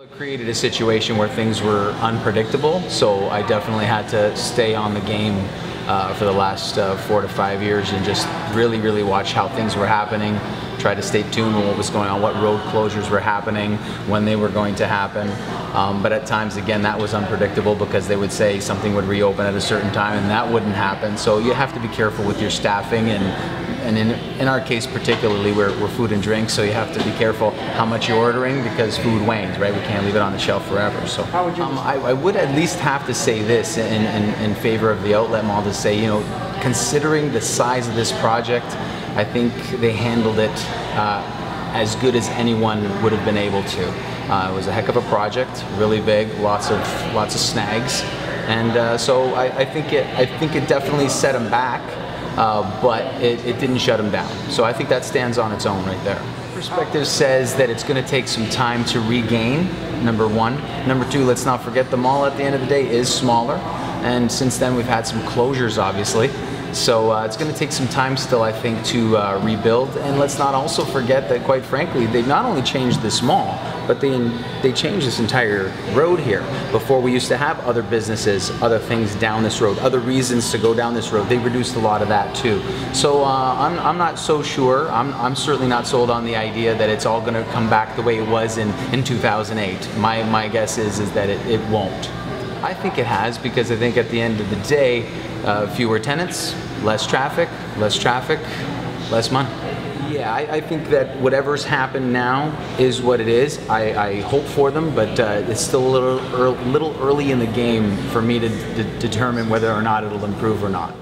It created a situation where things were unpredictable, so I definitely had to stay on the game for the last 4 to 5 years and just really watch how things were happening, try to stay tuned with what was going on, what road closures were happening, when they were going to happen. But at times, again, that was unpredictable because they would say something would reopen at a certain time and that wouldn't happen. So you have to be careful with your staffing, and in our case particularly, we're food and drink, so you have to be careful how much you're ordering because food wanes, right? We can't leave it on the shelf forever. So how would you I would at least have to say this in favor of the outlet mall, to say, you know, considering the size of this project, I think they handled it as good as anyone would have been able to. It was a heck of a project, really big, lots of snags, and so I think it definitely set them back. But it didn't shut them down. So I think that stands on its own right there. Perspective says that it's going to take some time to regain, number one. Number two, let's not forget the mall at the end of the day is smaller, and since then we've had some closures, obviously. So it's going to take some time still, I think, to rebuild. And let's not also forget that, quite frankly, they've not only changed this mall, but they changed this entire road here. Before, we used to have other businesses, other things down this road, other reasons to go down this road. They reduced a lot of that too. So I'm not so sure. I'm certainly not sold on the idea that it's all going to come back the way it was in 2008. My guess is that it won't. I think it has, because I think at the end of the day, fewer tenants, less traffic, less money. Yeah, I think that whatever's happened now is what it is. I hope for them, but it's still a little early in the game for me to determine whether or not it'll improve or not.